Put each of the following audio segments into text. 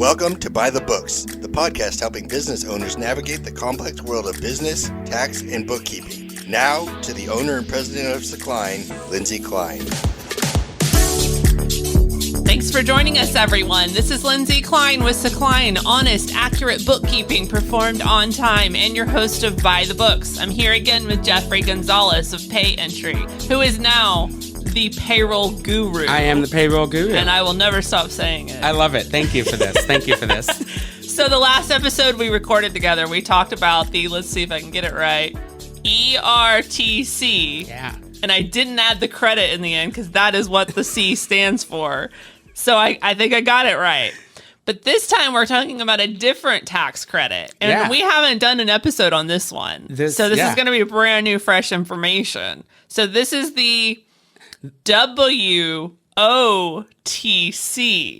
Welcome to By the Books, the podcast helping business owners navigate the complex world of business, tax, and bookkeeping. Now, to the owner and president of Kline, Lindsay Kline. Thanks for joining us, everyone. This is Lindsay Kline with Kline, honest, accurate bookkeeping performed on time, and your host of By the Books. I'm here again with Jeffrey Gonzales of Pay Entry, who is now the Payroll Guru. I am the Payroll Guru. And I will never stop saying it. I love it. Thank you for this. Thank you for this. So the last episode we recorded together, we talked about the, let's see if I can get it right, ERTC. Yeah. And I didn't add the credit in the end because that is what the C stands for. So I think I got it right. But this time we're talking about a different tax credit. And we haven't done an episode on this one. This is going to be brand new, fresh information. So this is the WOTC.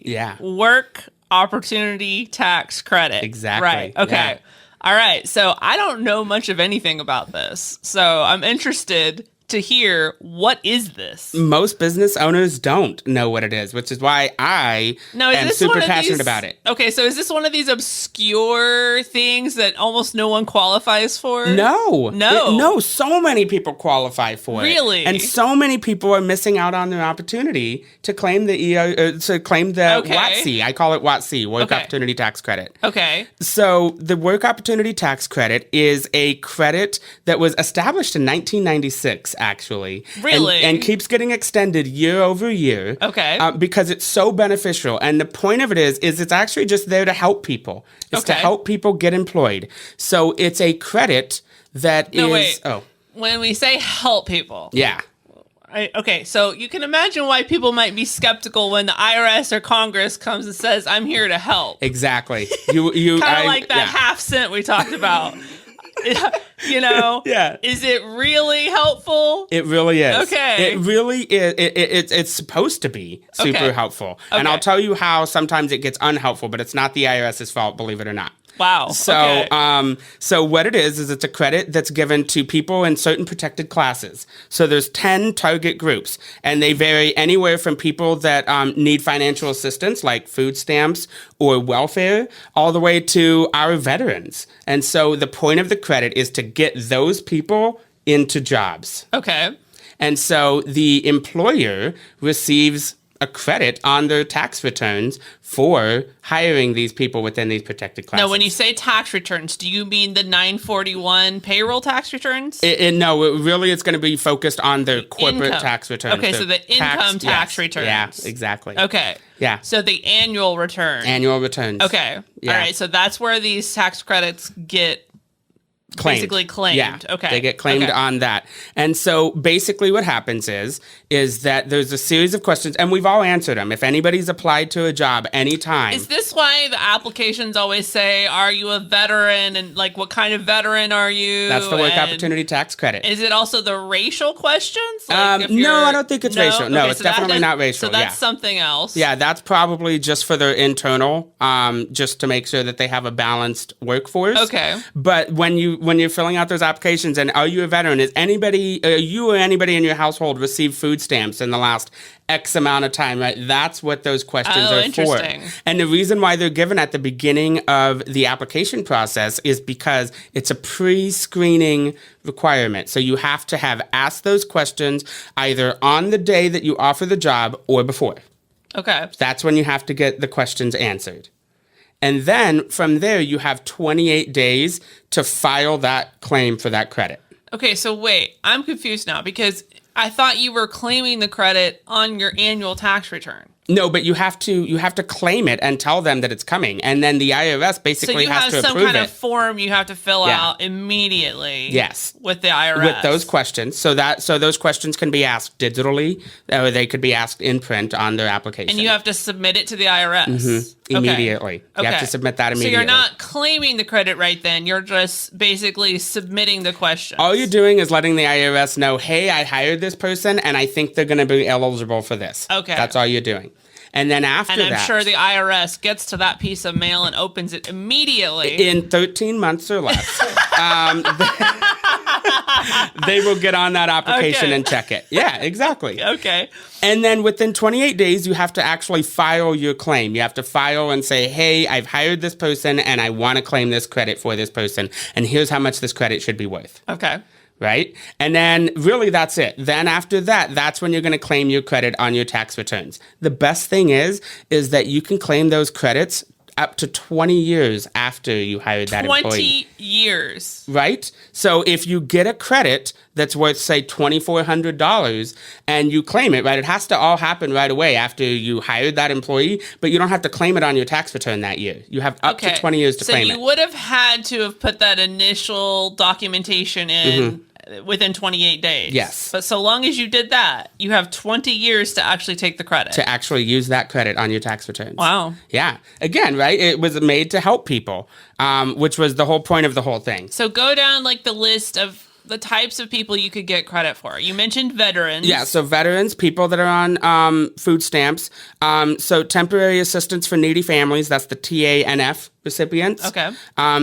Yeah. Work Opportunity Tax Credit. Exactly. Right. Okay. Yeah. All right. So I don't know much of anything about this. So I'm interested to hear, what is this? Most business owners don't know what it is, which is why I am super passionate about it. Okay, so is this one of these obscure things that almost no one qualifies for? No, so many people qualify for it. Really? And so many people are missing out on their opportunity to claim the WOTC. I call it WOTC, Work Opportunity Tax Credit. Okay. So the Work Opportunity Tax Credit is a credit that was established in 1996. Actually. Really? And keeps getting extended year over year. Okay. Because it's so beneficial. And the point of it is it's actually just there to help people. It's to help people get employed. So it's a credit that When we say help people. Yeah. Okay, so you can imagine why people might be skeptical when the IRS or Congress comes and says, I'm here to help. Exactly. You kind of like that half cent we talked about. Yeah. Is it really helpful? It really is. Okay. It really is. It's supposed to be super helpful. Okay. And I'll tell you how sometimes it gets unhelpful, but it's not the IRS's fault, believe it or not. Wow. So, so what it is it's a credit that's given to people in certain protected classes. So there's 10 target groups, and they vary anywhere from people that need financial assistance, like food stamps or welfare, all the way to our veterans. And so the point of the credit is to get those people into jobs. Okay. And so the employer receives a credit on their tax returns for hiring these people within these protected classes. Now, when you say tax returns, do you mean the 941 payroll tax returns? No, it's going to be focused on their corporate tax returns. Okay, so the income tax returns. Yeah, exactly. Okay. Yeah. So the annual return. Annual returns. Okay. Yeah. All right, so that's where these tax credits get basically claimed. Yeah, okay. They get claimed on that. And so basically what happens is that there's a series of questions, and we've all answered them. If anybody's applied to a job anytime. Is this why the applications always say, are you a veteran? And like, what kind of veteran are you? That's the Work Opportunity Tax Credit. Is it also the racial questions? Like no, I don't think it's racial. No, it's definitely not racial. So that's something else. Yeah, that's probably just for their internal, just to make sure that they have a balanced workforce. Okay. But when you're filling out those applications, and are you a veteran? Is you or anybody in your household received food stamps in the last X amount of time, right? That's what those questions are for. And the reason why they're given at the beginning of the application process is because it's a pre-screening requirement. So you have to have asked those questions either on the day that you offer the job or before. Okay. That's when you have to get the questions answered. And then from there, you have 28 days to file that claim for that credit. Okay, so wait, I'm confused now because I thought you were claiming the credit on your annual tax return. No, but you have to claim it and tell them that it's coming, and then the IRS basically has to approve it. So you have some kind of form you have to fill out immediately. Yes, with the IRS with those questions. So those questions can be asked digitally, or they could be asked in print on their application. And you have to submit it to the IRS. Mm-hmm. Immediately. You have to submit that immediately. So you're not claiming the credit right then. You're just basically submitting the questions. All you're doing is letting the IRS know, hey, I hired this person, and I think they're going to be eligible for this. Okay. That's all you're doing. And then after that... And I'm sure the IRS gets to that piece of mail and opens it immediately. In 13 months or less. they will get on that application and check it. Yeah, exactly. Okay. And then within 28 days, you have to actually file your claim. You have to file and say, hey, I've hired this person and I want to claim this credit for this person. And here's how much this credit should be worth. Okay. Right? And then really that's it. Then after that, that's when you're going to claim your credit on your tax returns. The best thing is that you can claim those credits up to 20 years after you hired that employee. 20 years. Right? So if you get a credit that's worth, say, $2,400 and you claim it, right, it has to all happen right away after you hired that employee, but you don't have to claim it on your tax return that year. You have up to 20 years to claim it. So you would have had to have put that initial documentation in within 28 days. Yes. But so long as you did that, you have 20 years to actually take the credit. To actually use that credit on your tax returns. Wow. Yeah. Again, right? It was made to help people, which was the whole point of the whole thing. So go down like the list of the types of people you could get credit for. You mentioned veterans. Yeah, so veterans, people that are on food stamps. So temporary assistance for needy families, that's the TANF recipients. Okay.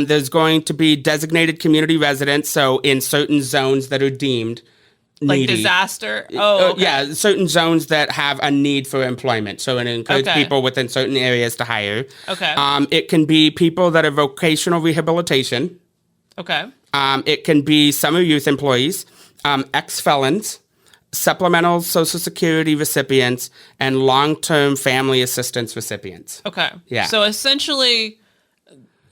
There's going to be designated community residents, so in certain zones that are deemed needy. Like disaster? Oh, okay. Yeah, certain zones that have a need for employment. So it encourages people within certain areas to hire. Okay. It can be people that are vocational rehabilitation. Okay. It can be summer youth employees, ex-felons, supplemental Social Security recipients, and long-term family assistance recipients. Okay. Yeah. So essentially,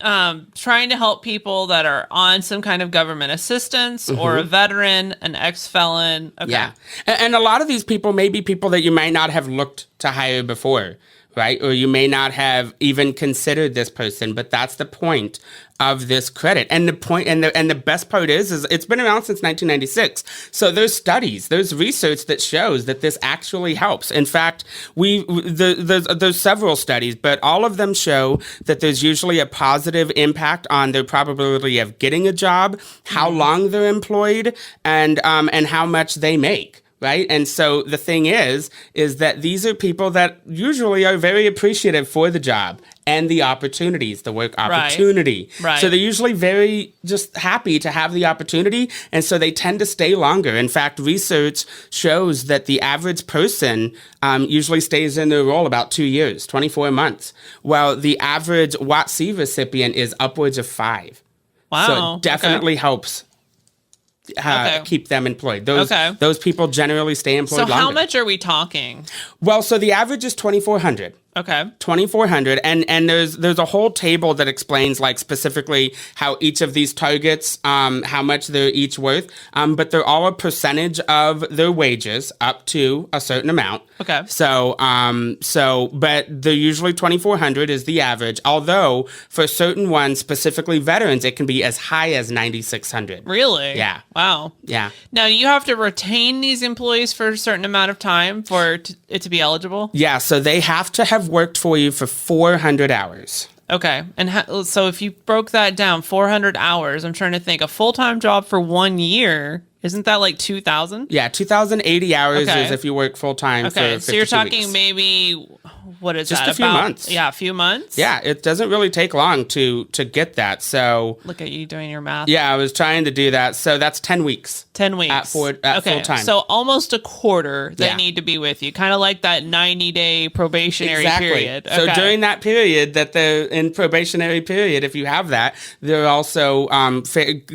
trying to help people that are on some kind of government assistance or a veteran, an ex-felon. Okay. Yeah. And a lot of these people may be people that you might not have looked to hire before, right? Or you may not have even considered this person, but that's the point of this credit. And the point, and the best part is it's been around since 1996. So there's studies, there's research that shows that this actually helps. In fact, there's several studies, but all of them show that there's usually a positive impact on their probability of getting a job, how long they're employed, and how much they make. Right. And so the thing is that these are people that usually are very appreciative for the job and the opportunities, the work opportunity. Right. So they're usually very just happy to have the opportunity. And so they tend to stay longer. In fact, research shows that the average person usually stays in their role about 2 years, 24 months, while the average WOTC recipient is upwards of 5. Wow. So it definitely helps. Keep them employed. Those people generally stay employed longer. So how much are we talking? Well, so the average is $2,400. Okay. $2,400, and there's a whole table that explains like specifically how each of these targets, how much they're each worth. But they're all a percentage of their wages up to a certain amount. Okay. But they're usually $2,400 is the average. Although for certain ones, specifically veterans, it can be as high as $9,600. Really? Yeah. Wow. Yeah. Now you have to retain these employees for a certain amount of time for it to be eligible. Yeah. So they have to have worked for you for 400 hours. Okay. And so if you broke that down, 400 hours, I'm trying to think, a full-time job for 1 year, isn't that like 2,000? Yeah, 2,080 hours is if you work full-time for 52 so you're talking weeks. Maybe, what is just that? Just a few months. Yeah, a few months? Yeah, it doesn't really take long to get that, so... Look at you doing your math. Yeah, I was trying to do that, so that's 10 weeks. 10 weeks. At full-time. So almost a quarter they need to be with you, kind of like that 90-day probationary period. Okay. So during that period that they're in probationary period, if you have that, they're also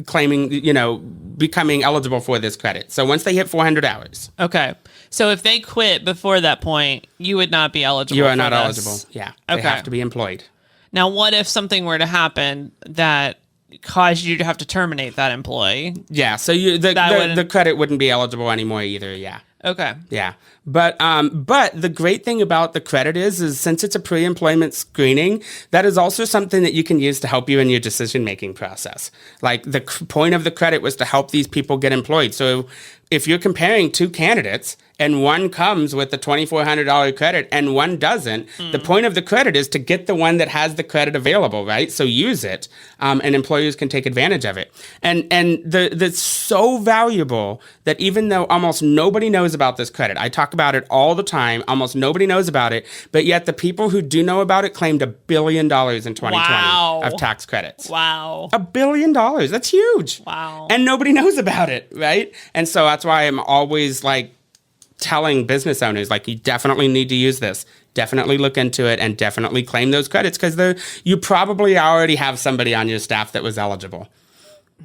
claiming, becoming eligible for this credit. So once they hit 400 hours. Okay. So if they quit before that point, you would not be eligible. You are not eligible. Yeah. They have to be employed. Now, what if something were to happen that caused you to have to terminate that employee? Yeah. So the credit wouldn't be eligible anymore either. Yeah. Okay. Yeah. But the great thing about the credit is since it's a pre-employment screening, that is also something that you can use to help you in your decision-making process. Like the point of the credit was to help these people get employed. So if you're comparing two candidates and one comes with the $2,400 credit and one doesn't, the point of the credit is to get the one that has the credit available, right? So use it, and employers can take advantage of it. And that's so valuable that even though almost nobody knows about this credit, I talk about it all the time, almost nobody knows about it, but yet the people who do know about it claimed $1 billion in 2020 of tax credits. Wow. $1 billion. That's huge. Wow. And nobody knows about it, right? And so that's why I'm always like telling business owners, like, you definitely need to use this. Definitely look into it and definitely claim those credits because you probably already have somebody on your staff that was eligible.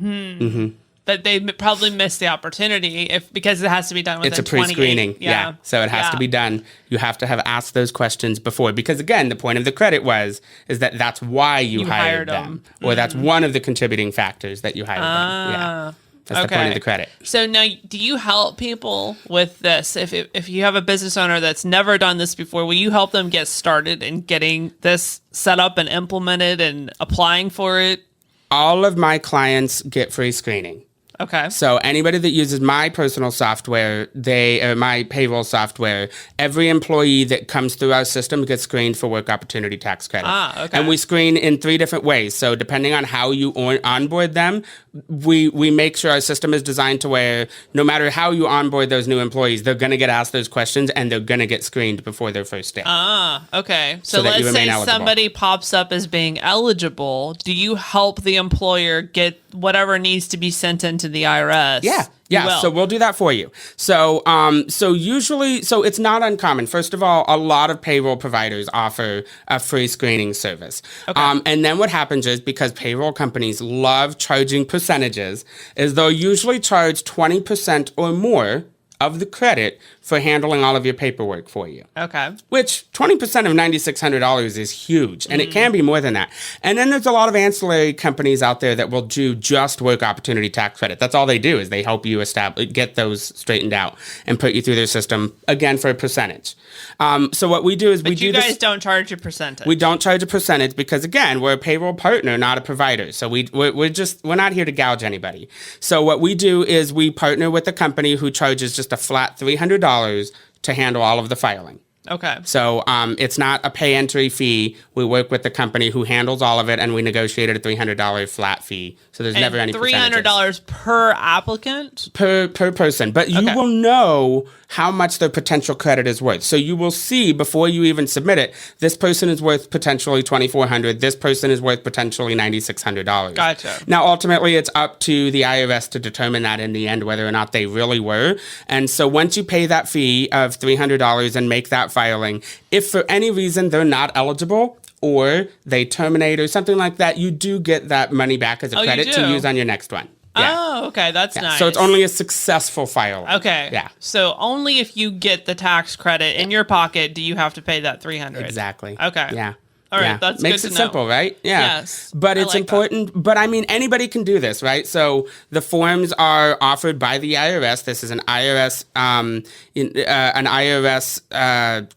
But they probably missed the opportunity because it has to be done within 28. It's a pre-screening. Yeah. So it has to be done. You have to have asked those questions before because, again, the point of the credit is that that's why you hired them. Or that's one of the contributing factors that you hired them. Yeah. That's the point of the credit. So now, do you help people with this? If you have a business owner that's never done this before, will you help them get started in getting this set up and implemented and applying for it? All of my clients get free screening. Okay. So anybody that uses my personal software, my payroll software, every employee that comes through our system gets screened for work opportunity tax credit. Okay. And we screen in 3 different ways. So depending on how you onboard them, we make sure our system is designed to where no matter how you onboard those new employees, they're going to get asked those questions and they're going to get screened before their first day. Okay. So let's say somebody pops up as being eligible. Do you help the employer get whatever needs to be sent into the IRS? Yeah. So we'll do that for you. So usually it's not uncommon. First of all, a lot of payroll providers offer a free screening service. Okay. And then what happens is, because payroll companies love charging percentages, is they'll usually charge 20% or more of the credit for handling all of your paperwork for you. Okay. Which 20% of $9,600 is huge, and it can be more than that. And then there's a lot of ancillary companies out there that will do just work opportunity tax credit. That's all they do, is they help you get those straightened out and put you through their system, again, for a percentage. So what we do is you guys don't charge a percentage. We don't charge a percentage because, again, we're a payroll partner, not a provider. So we're not here to gouge anybody. So what we do is we partner with a company who charges just a flat $300 to handle all of the filing. Okay. So it's not a pay entry fee. We work with the company who handles all of it, and we negotiated a $300 flat fee. So there's never any percentages. $300 per applicant? Per person. But you will know how much their potential credit is worth. So you will see before you even submit it, this person is worth potentially $2,400. This person is worth potentially $9,600. Gotcha. Now, ultimately, it's up to the IRS to determine that in the end, whether or not they really were. And so once you pay that fee of $300 and make that filing, if for any reason they're not eligible or they terminate or something like that, you do get that money back as a credit to use on your next one. Yeah. Oh, okay. That's nice. So it's only a successful filing. Okay. Yeah. So only if you get the tax credit in your pocket do you have to pay that $300. Exactly. Okay. Yeah. All right, that's makes good it to know. simple, right? Yeah. Yes. But it's important. But I mean, anybody can do this, right? So the forms are offered by the IRS. This is an IRS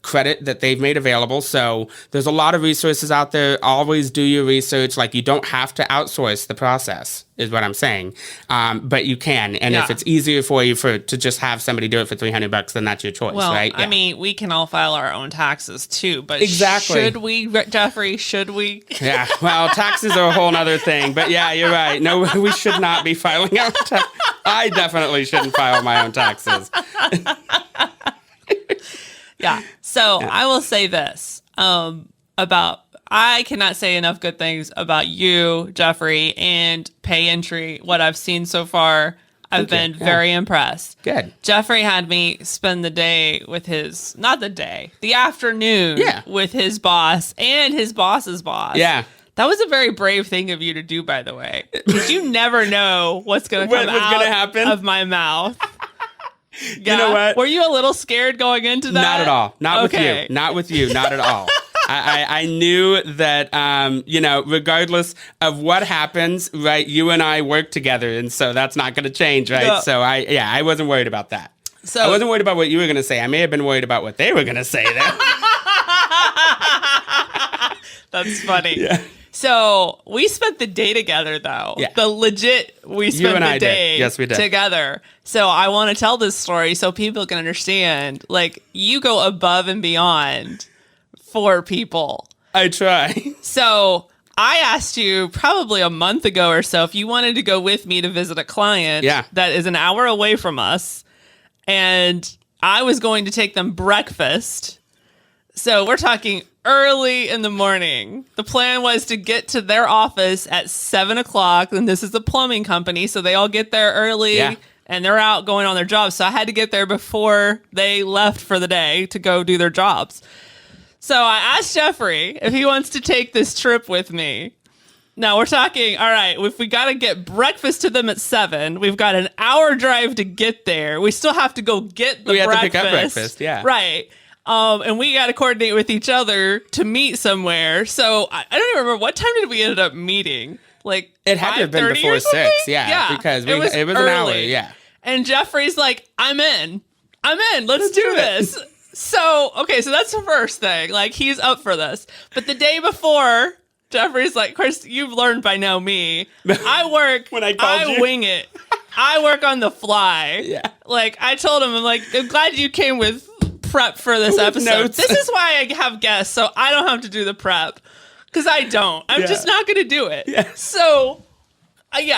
credit that they've made available. So there's a lot of resources out there. Always do your research. Like, you don't have to outsource the process, is what I'm saying. But you can. And if it's easier for you to just have somebody do it for $300, then that's your choice, right? Yeah. I mean, we can all file our own taxes too, but exactly. Should we, Jeffrey, should we? Yeah, well, taxes are a whole other thing, but yeah, you're right. No, we should not be filing our taxes. I definitely shouldn't file my own taxes. Yeah, so I will say this I cannot say enough good things about you, Jeffrey, and Pay Entry. What I've seen so far, I've been very impressed. Good. Jeffrey had me spend the day with the afternoon with his boss and his boss's boss. Yeah. That was a very brave thing of you to do, by the way. Because you never know what's going to come out of my mouth. You know what? Were you a little scared going into that? Not at all. Not with you. Not with you. Not at all. I knew that, regardless of what happens, right, you and I work together, and so that's not going to change, right? No. So I wasn't worried about that. So I wasn't worried about what you were going to say. I may have been worried about what they were going to say there. That's funny. So we spent the day together, though. Yeah. The legit, we spent the day Yes, we did. together. So I want to tell this story so people can understand. Like, you go above and beyond for people. I try. So I asked you probably a month ago or so if you wanted to go with me to visit a client that is an hour away from us. And I was going to take them breakfast. So we're talking early in the morning. The plan was to get to their office at 7 o'clock. And this is a plumbing company. So they all get there early and they're out going on their jobs. So I had to get there before they left for the day to go do their jobs. So I asked Jeffrey if he wants to take this trip with me. Now we're talking, all right, if we got to get breakfast to them at 7, we've got an hour drive to get there. We still have to go get the breakfast. We have to pick up breakfast, yeah. Right. And we got to coordinate with each other to meet somewhere. So I don't even remember, what time did we end up meeting? Like, it had to have been before 6, because it was an hour, And Jeffrey's like, I'm in. Let's do this. So, okay, so that's the first thing. Like, he's up for this. But the day before, Jeffrey's like, Chris, you've learned by now me. I work, when I wing it. I work on the fly. Yeah. Like, I told him, I'm like, I'm glad you came with prep for this episode. Notes. This is why I have guests, so I don't have to do the prep. Because I don't. I'm just not going to do it. Yeah. So,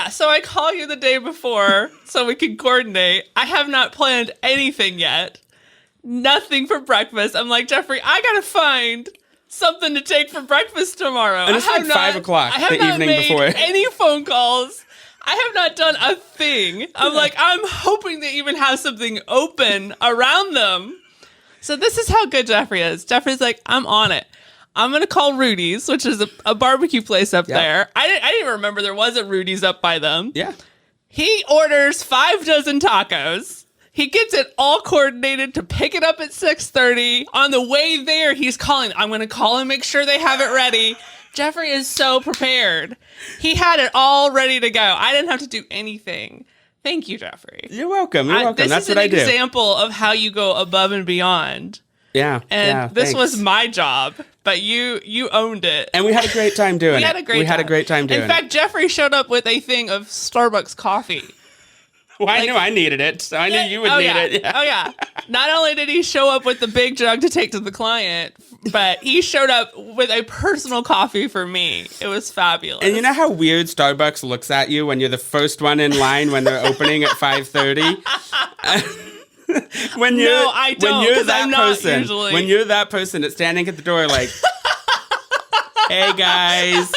so I call you the day before so we can coordinate. I have not planned anything yet. Nothing for breakfast. I'm like, Jeffrey, I gotta find something to take for breakfast tomorrow. And it's like 5 o'clock the evening before. Any phone calls. I have not done a thing. I'm like, I'm hoping they even have something open around them. So this is how good Jeffrey is. Jeffrey's like, I'm on it. I'm gonna call Rudy's, which is a barbecue place up there. I didn't even remember there was a Rudy's up by them. Yeah. He orders 5 dozen tacos. He gets it all coordinated to pick it up at 6:30. On the way there, he's calling. I'm going to call and make sure they have it ready. Jeffrey is so prepared. He had it all ready to go. I didn't have to do anything. Thank you, Jeffrey. You're welcome. That's what I do. This is an example of how you go above and beyond. Yeah. And this was my job, but you owned it. And we had a great time doing it. We had a great time doing it. In fact, Jeffrey showed up with a thing of Starbucks coffee. Well, I knew I needed it, so I knew you would need it. Yeah. Oh, yeah. Not only did he show up with the big jug to take to the client, but he showed up with a personal coffee for me. It was fabulous. And you know how weird Starbucks looks at you when you're the first one in line when they're opening at 5:30? No, I don't, because I'm not usually. When you're that person that's standing at the door like, hey, guys.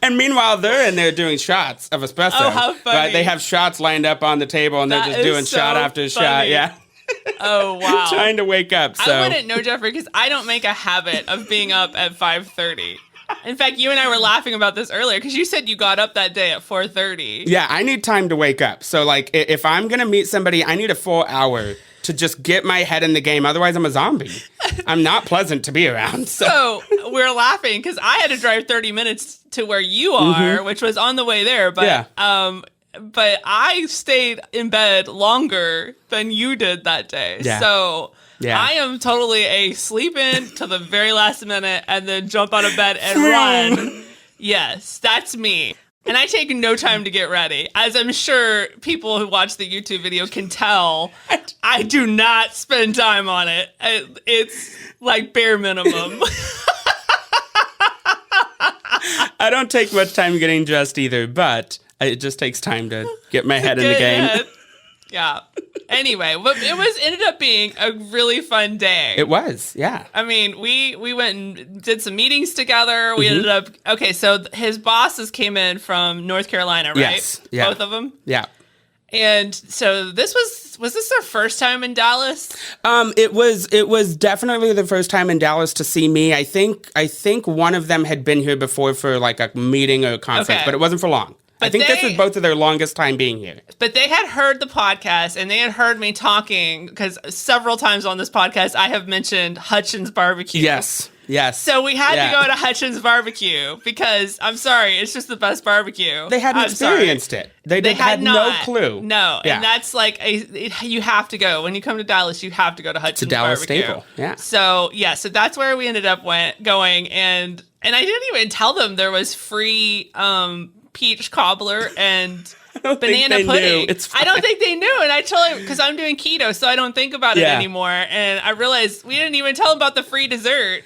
And meanwhile, they're in there doing shots of espresso. Oh, how funny. Right? They have shots lined up on the table, and they're just doing shot after shot. Yeah. Oh, wow. Trying to wake up. So. I wouldn't know, Jeffrey, because I don't make a habit of being up at 5:30. In fact, you and I were laughing about this earlier, because you said you got up that day at 4:30. Yeah, I need time to wake up. So, like, if I'm going to meet somebody, I need a full hour to just get my head in the game. Otherwise, I'm a zombie. I'm not pleasant to be around. So we're laughing because I had to drive 30 minutes to where you are, which was on the way there. But but I stayed in bed longer than you did that day. Yeah. So I am totally a sleep in to the very last minute and then jump out of bed and run. Yes, that's me. And I take no time to get ready. As I'm sure people who watch the YouTube video can tell, I do not spend time on it. It's like bare minimum. I don't take much time getting dressed either, but it just takes time to get my head in the game. Yeah. Anyway, but it ended up being a really fun day. It was, yeah. I mean, we went and did some meetings together. We ended up, so his bosses came in from North Carolina, right? Yes. Yeah. Both of them? Yeah. And so this was this their first time in Dallas? It was definitely the first time in Dallas to see me. I think one of them had been here before for like a meeting or a conference, but it wasn't for long. I think this is both of their longest time being here. But they had heard the podcast, and they had heard me talking, because several times on this podcast, I have mentioned Hutchins Barbecue. Yes. So we had to go to Hutchins Barbecue, because, I'm sorry, it's just the best barbecue. They hadn't experienced it. They had no clue. No, and that's like, you have to go. When you come to Dallas, you have to go to Hutchins Dallas Barbecue. staple, yeah. So that's where we ended up going, and I didn't even tell them there was free peach cobbler and banana pudding. I don't think they knew, and I told them, because I'm doing keto, so I don't think about it anymore, and I realized we didn't even tell them about the free dessert.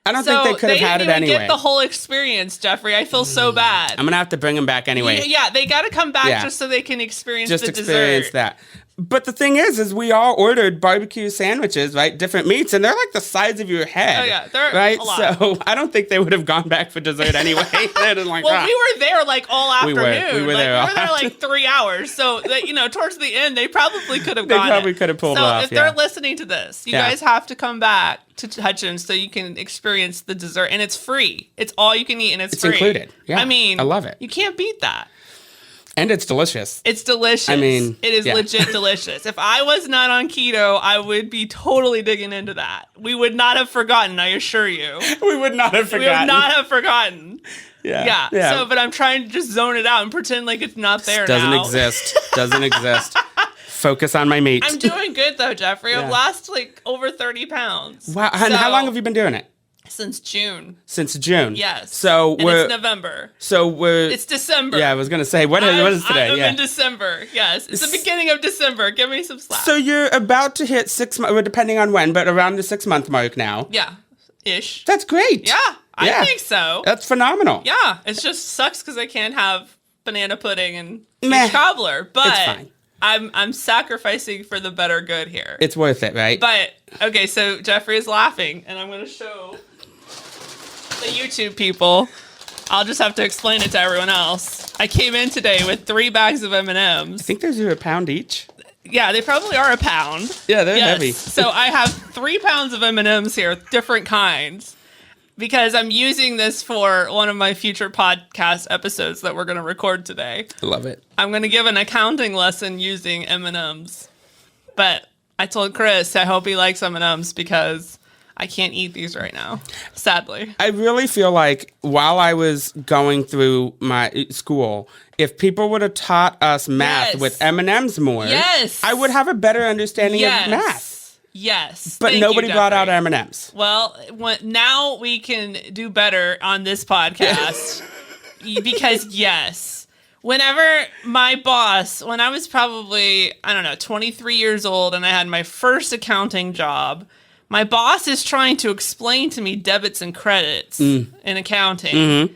I don't think they could have had it anyway. They didn't even get the whole experience, Jeffrey. I feel so bad. I'm going to have to bring them back anyway. Yeah, they got to come back just so they can experience the dessert. Just experience that. But the thing is we all ordered barbecue sandwiches, right? Different meats, and they're like the size of your head. Oh, yeah. They're right? a lot. So I don't think they would have gone back for dessert anyway. They're like, well, we were there like all afternoon. We were there like 3 hours. So, towards the end, they probably could have gone. They probably could have pulled it off. So if they're listening to this, you guys have to come back to Hutchins so you can experience the dessert. And it's free. It's all you can eat, and it's free. It's included. Yeah. I mean, I love it. You can't beat that. And it's delicious. It's delicious. I mean, it is legit delicious. If I was not on keto, I would be totally digging into that. We would not have forgotten, I assure you. We would not have forgotten. We would not have forgotten. Yeah. So, but I'm trying to just zone it out and pretend like it's not there Doesn't now. Doesn't exist. Focus on my meat. I'm doing good, though, Jeffrey. I've lost over 30 pounds. Wow. And how long have you been doing it? Since June. Since June. Yes. So it's November. It's December. Yeah, I was gonna say what is today? I'm in December. Yes, it's the beginning of December. Give me some slack. So you're about to hit 6 months, depending on when, but around the 6 month mark now. Yeah, ish. That's great. Yeah, I think so. That's phenomenal. Yeah, it just sucks because I can't have banana pudding and peach cobbler, but it's fine. I'm sacrificing for the better good here. It's worth it, right? But okay, so Jeffrey is laughing, and I'm gonna show the YouTube people. I'll just have to explain it to everyone else. I came in today with 3 bags of M&Ms. I think those are a pound each. Yeah, they probably are a pound. Yeah, they're heavy. So I have 3 pounds of M&Ms here, different kinds, because I'm using this for one of my future podcast episodes that we're going to record today. I love it. I'm going to give an accounting lesson using M&Ms. But I told Chris I hope he likes M&Ms because I can't eat these right now, sadly. I really feel like while I was going through my school, if people would have taught us math with M&Ms more, I would have a better understanding of math. Yes. But nobody brought out M&Ms. Well, now we can do better on this podcast because, whenever my boss, when I was probably, 23 years old and I had my first accounting job, my boss is trying to explain to me debits and credits in accounting. Mm-hmm.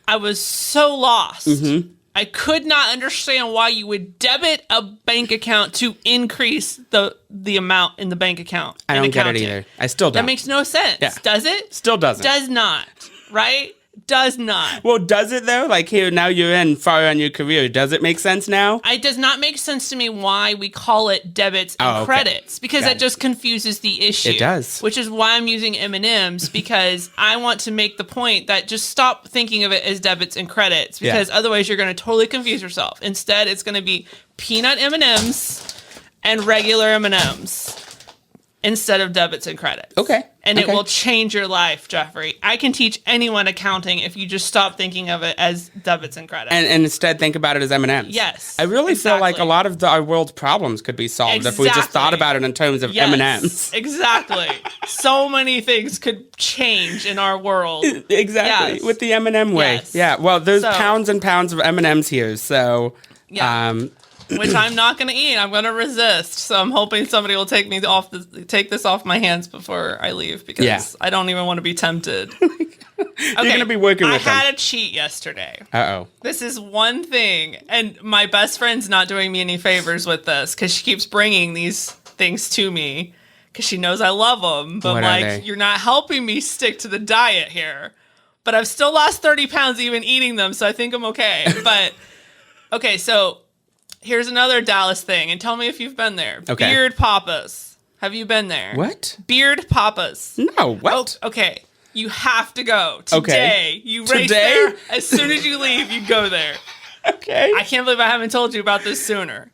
I was so lost. Mm-hmm. I could not understand why you would debit a bank account to increase the amount in the bank account. I don't get it either. I still don't. That makes no sense. Yeah. Does it? Still doesn't. Does not. Right? Does not. Well, does it though? Like here, now you're in far on your career. Does it make sense now? It does not make sense to me why we call it debits and credits, because that just confuses the issue. It does. Which is why I'm using M&Ms, because I want to make the point that just stop thinking of it as debits and credits, because otherwise you're going to totally confuse yourself. Instead, it's going to be peanut M&Ms and regular M&Ms instead of debits and credits. Okay. And it will change your life, Jeffrey. I can teach anyone accounting if you just stop thinking of it as debits and credits. And instead think about it as M&Ms. Yes. I really feel like a lot of our world's problems could be solved if we just thought about it in terms of M&Ms. Exactly. So many things could change in our world. Exactly. Yes. With the M&M way. Yes. Yeah. Well, there's pounds and pounds of M&Ms here, so... Yeah. Which I'm not going to eat. I'm going to resist. So I'm hoping somebody will take this off my hands before I leave, because I don't even want to be tempted. You're going to be working with them. I had a cheat yesterday. Uh-oh. This is one thing, and my best friend's not doing me any favors with this because she keeps bringing these things to me because she knows I love them. But what I'm like, you're not helping me stick to the diet here. But I've still lost 30 pounds even eating them, so I think I'm okay. But, okay, so... here's another Dallas thing, and tell me if you've been there. Okay. Beard Papas. Have you been there? What? Beard Papas. No, what? Oh, okay. You have to go. Today. You race there. As soon as you leave, you go there. Okay. I can't believe I haven't told you about this sooner.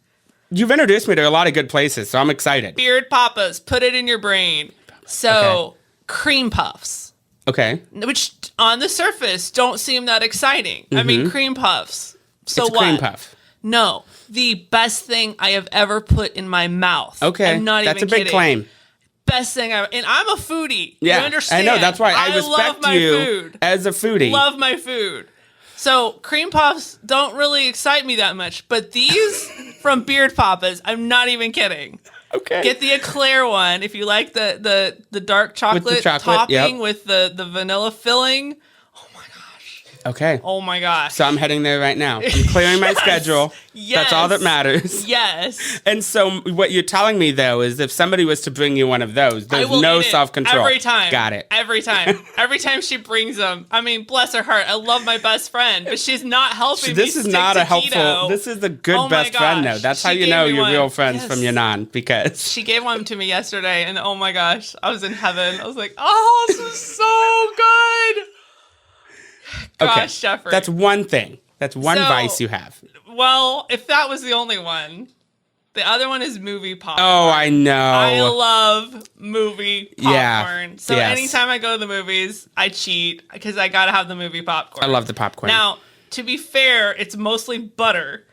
You've introduced me to a lot of good places, so I'm excited. Beard Papas, put it in your brain. So, cream puffs. Okay. Which, on the surface, don't seem that exciting. I mean, cream puffs. So it's a what? cream puff. No. The best thing I have ever put in my mouth. Okay. I'm not That's even a big kidding. claim. Best thing ever. And I'm a foodie. Yeah. You understand? I know. That's why I love respect my you food. as a foodie. Love my food. So cream puffs don't really excite me that much, but these from Beard Papas, I'm not even kidding. Okay. Get the eclair one if you like the dark chocolate, topping with the vanilla filling. Oh my gosh. Okay. Oh my gosh. So I'm heading there right now. I'm clearing my schedule. Yes. That's all that matters. Yes. And so what you're telling me, though, is if somebody was to bring you one of those, there's no self-control. Every time. Got it. Every time. Every time she brings them. I mean, bless her heart. I love my best friend, but she's not helping me. This is not a helpful. Keto. This is a good best friend, though. That's how you know you're real friends from your non, because she gave one to me yesterday, and oh my gosh, I was in heaven. I was like, oh, this is so good. Gosh, Jeffrey. That's one thing. That's one vice you have. Well, if that was the only one, the other one is movie popcorn. Oh, I know. I love movie popcorn. Yeah. So anytime I go to the movies, I cheat because I gotta have the movie popcorn. I love the popcorn. Now, to be fair, it's mostly butter.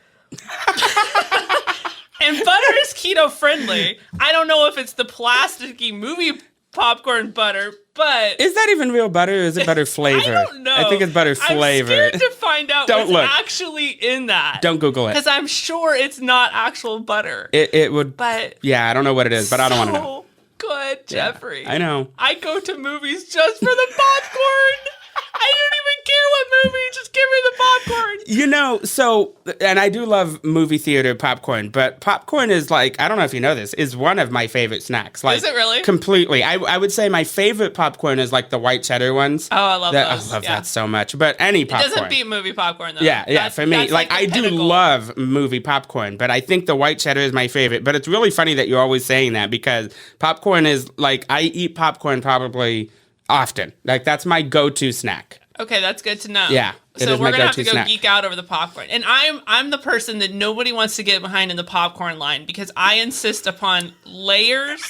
And butter is keto friendly. I don't know if it's the plasticky movie popcorn butter, but is that even real butter, or is it butter flavor? I don't know. I think it's butter flavor. I'm scared to find out Don't what's look. actually in that. Don't Google it. Because I'm sure it's not actual butter. It would. But yeah, I don't know what it is, but I don't want to know. Good, Jeffrey. Yeah, I know. I go to movies just for the popcorn. I don't even care what movie. Just give me the popcorn. You know, so, and I do love movie theater popcorn, but popcorn is like, I don't know if you know this, is one of my favorite snacks. Like, is it really? Completely. I would say my favorite popcorn is like the white cheddar ones. Oh, I love those. I love that so much. But any popcorn. It doesn't beat movie popcorn, though. Yeah, for me. Like I do love movie popcorn, but I think the white cheddar is my favorite. But it's really funny that you're always saying that, because popcorn is like, I eat popcorn probably often. Like that's my go-to snack. Okay, that's good to know. Yeah. So we're gonna have to go geek out over the popcorn. And I'm the person that nobody wants to get behind in the popcorn line, because I insist upon layers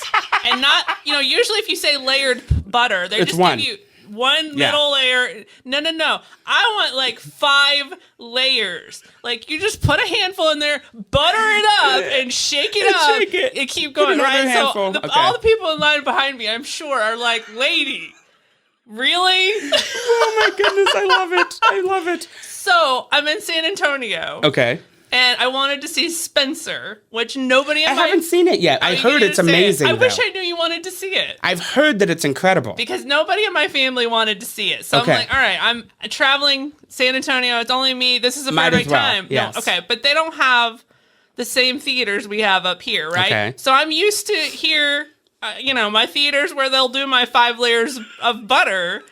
and not, usually if you say layered butter, they just give you one little layer. No. I want like 5 layers. Like you just put a handful in there, butter it up, and shake it up. Shake it. And keep going, right? Handful. So all the people in line behind me, I'm sure, are like, lady, really? Oh my goodness, I love it. I love it. So I'm in San Antonio. Okay. And I wanted to see Spencer, which nobody I haven't seen it yet. I heard it's amazing. I wish I knew you wanted to see it. I've heard that it's incredible. Because nobody in my family wanted to see it. So I'm like, all right, I'm traveling San Antonio. It's only me. This is a perfect time. Yes. No, okay, but they don't have the same theaters we have up here, right? Okay. So I'm used to here, my theaters where they'll do my 5 layers of butter.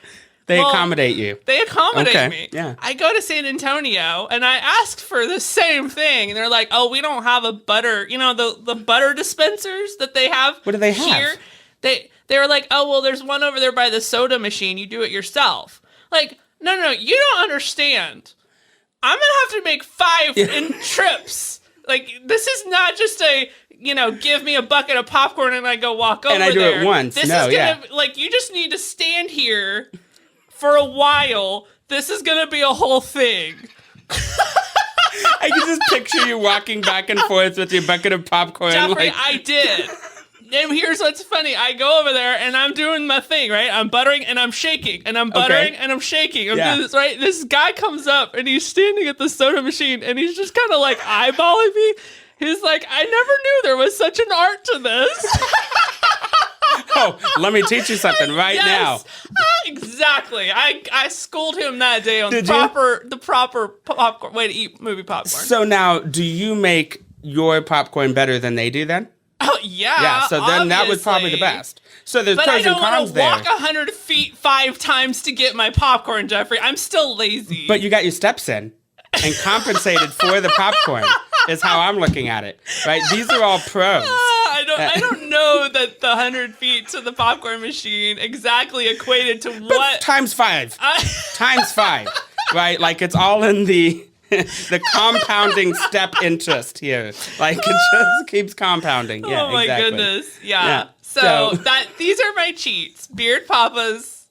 They accommodate you. They accommodate me. Yeah. I go to San Antonio and I asked for the same thing. And they're like, oh, we don't have a butter, the butter dispensers that they have. What do they have? Here. They were like, oh, well, there's one over there by the soda machine. You do it yourself. Like, no, you don't understand. I'm going to have to make 5 in trips. Like, this is not just a, give me a bucket of popcorn and I go walk over there. And I do it once. This is going to, like, you just need to stand here for a while. This is going to be a whole thing. I can just picture you walking back and forth with your bucket of popcorn. Jeffrey, I did. And here's what's funny. I go over there and I'm doing my thing, right? I'm buttering and I'm shaking. And I'm buttering and I'm shaking. I'm doing this, right? This guy comes up and he's standing at the soda machine and he's just kind of like eyeballing me. He's like, I never knew there was such an art to this. Oh, let me teach you something right now. Exactly. I schooled him that day on the proper popcorn way to eat movie popcorn. So now, do you make your popcorn better than they do then? Oh, yeah. Yeah, so then obviously. that was probably the best. So there's pros and cons there. But I don't want to walk 100 feet 5 times to get my popcorn, Jeffrey. I'm still lazy. But you got your steps in and compensated for the popcorn is how I'm looking at it. Right? These are all pros. I don't know that the 100 feet to the popcorn machine exactly equated to what. Times 5. Times 5. Right? Like it's all in the the compounding step interest here. Like, it just keeps compounding. Yeah, oh, my exactly. goodness. Yeah. So these are my cheats. Beard Papas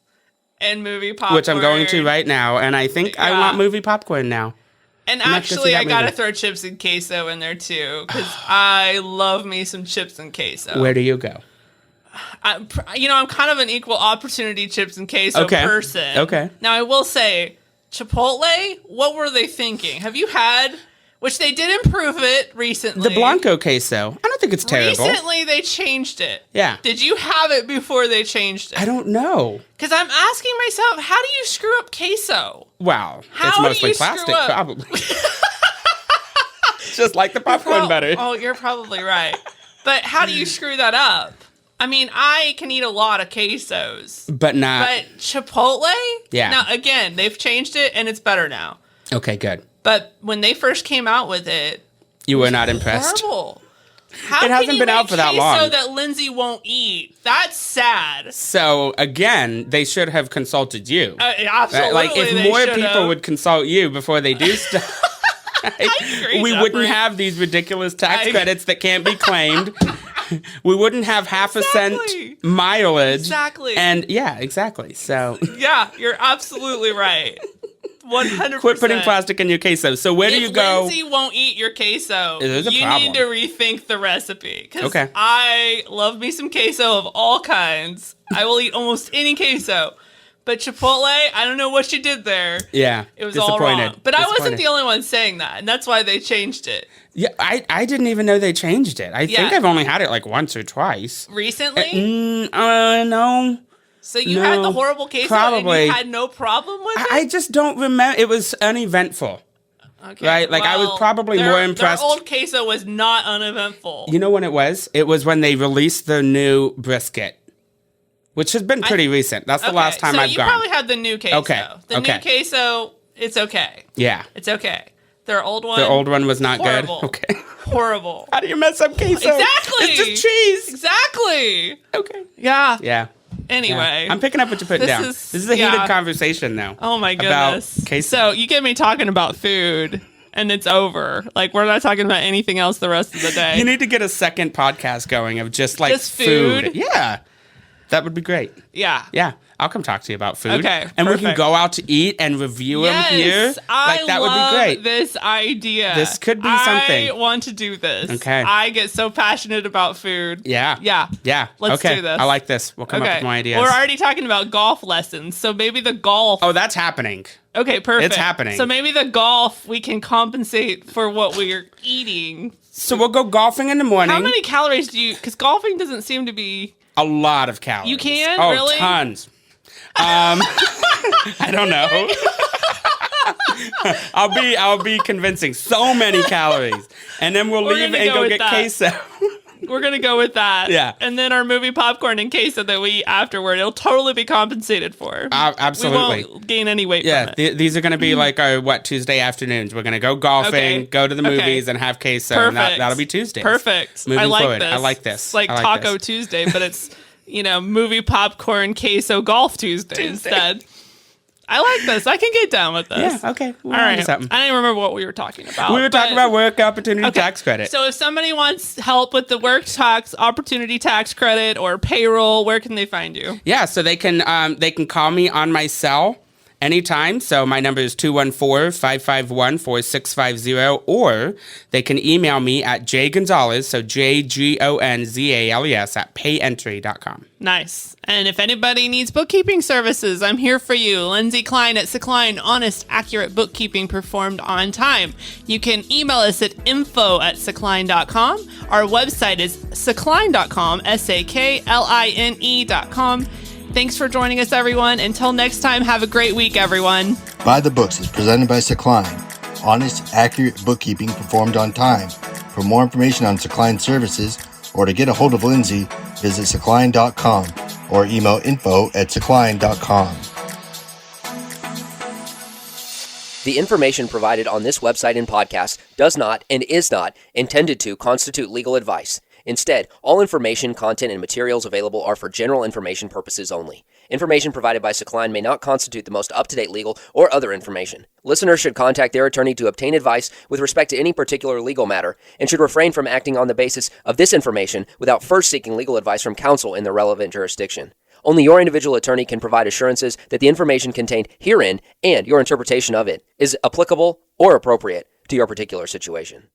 and movie popcorn. Which I'm going to right now. And I think I want movie popcorn now. And actually, I got to throw chips and queso in there, too. Because I love me some chips and queso. Where do you go? I'm kind of an equal opportunity chips and queso person. Okay. Now, I will say, Chipotle, what were they thinking? Have you had, which they did improve it recently. The Blanco queso. I don't think it's terrible. Recently, they changed it. Yeah. Did you have it before they changed it? I don't know. Because I'm asking myself, how do you screw up queso? Wow. How it's do mostly you plastic, screw up? probably. Just like the popcorn butter. Oh, you're probably right. But how do you screw that up? I mean, I can eat a lot of quesos. But not... But Chipotle? Yeah. Now, again, they've changed it, and it's better now. Okay, good. But when they first came out with it... You were not impressed? Horrible. How it hasn't been out for that long. Queso that Lindsay won't eat. That's sad. So, again, they should have consulted you. Absolutely, Like, if more people would consult you before they do stuff... I agree, we wouldn't have these ridiculous tax credits that can't be claimed. We wouldn't have half a cent mileage. Exactly. And yeah, exactly. So yeah, you're absolutely right. 100%. Quit putting plastic in your queso. So where do you go? If Lindsay won't eat your queso, there's a you problem. need to rethink the recipe. Because Okay. I love me some queso of all kinds. I will eat almost any queso. But Chipotle, I don't know what you did there. Yeah, it was all wrong. But I wasn't the only only one saying that, and that's why they changed it. Yeah, I didn't even know they changed it. I think I've only had it like once or twice. Recently? No. So you had the horrible queso and you had no problem with it? I just don't remember. It was uneventful. Okay. Right? Like, I was probably more impressed. Their old queso was not uneventful. You know when it was? It was when they released the new brisket. Which has been pretty recent. That's the last time I've gone. So you probably had the new queso. Okay. The new queso, it's okay. Yeah. It's okay. Their old one. The old one was not horrible. good. Okay. Horrible. How do you mess up queso? Exactly. It's just cheese. Exactly. Okay. Yeah. Yeah. Anyway. Yeah. I'm picking up what you're putting down. This is a heated conversation now. Oh my goodness. About queso. So you get me talking about food. And it's over. Like, we're not talking about anything else the rest of the day. You need to get a second podcast going of just like food. Yeah. That would be great. Yeah. Yeah. I'll come talk to you about food. Okay. And we can go out to eat and review them here. Like, that would be great. This idea. This could be something. I want to do this. Okay. I get so passionate about food. Yeah. Yeah. Yeah. Let's do this. I like this. We'll come up with more ideas. We're already talking about golf lessons. So maybe the golf. Oh, that's happening. Okay, perfect. It's happening. So maybe the golf, we can compensate for what we're eating. So we'll go golfing in the morning. How many calories do you... Because golfing doesn't seem to be... A lot of calories. You can? Oh, really? Tons. I don't know. I'll be convincing. So many calories. And then we'll leave and go get queso. We're going to go with that. Yeah. And then our movie popcorn and queso that we eat afterward, it'll totally be compensated for. Absolutely. We won't gain any weight from it. These are going to be like our, Tuesday afternoons. We're going to go golfing, go to the movies, and have queso. Perfect. And that'll be Tuesdays. Perfect. Moving I like forward. this. I like this. It's like Taco Tuesday, but it's, movie popcorn, queso, golf Tuesday instead. I like this. I can get down with this. Yeah, okay. All right. I didn't remember what we were talking about. We were talking about work opportunity tax credit. So if somebody wants help with the work tax opportunity tax credit or payroll, where can they find you? Yeah, so they can call me on my cell anytime. So my number is 214-551-4650, or they can email me at jgonzales, so JGONZALES at payentry.com. Nice. And if anybody needs bookkeeping services, I'm here for you. Lindsay Kline at Kline, honest, accurate bookkeeping performed on time. You can email us at info@sakline.com. Our website is sakline.com, SAKLINE.com. Thanks for joining us, everyone. Until next time, have a great week, everyone. Buy the Books is presented by Kline. Honest, accurate bookkeeping performed on time. For more information on Kline services or to get a hold of Lindsay, visit sakline.com or email info@sakline.com. The information provided on this website and podcast does not and is not intended to constitute legal advice. Instead, all information, content, and materials available are for general information purposes only. Information provided by Kline may not constitute the most up-to-date legal or other information. Listeners should contact their attorney to obtain advice with respect to any particular legal matter and should refrain from acting on the basis of this information without first seeking legal advice from counsel in the relevant jurisdiction. Only your individual attorney can provide assurances that the information contained herein and your interpretation of it is applicable or appropriate to your particular situation.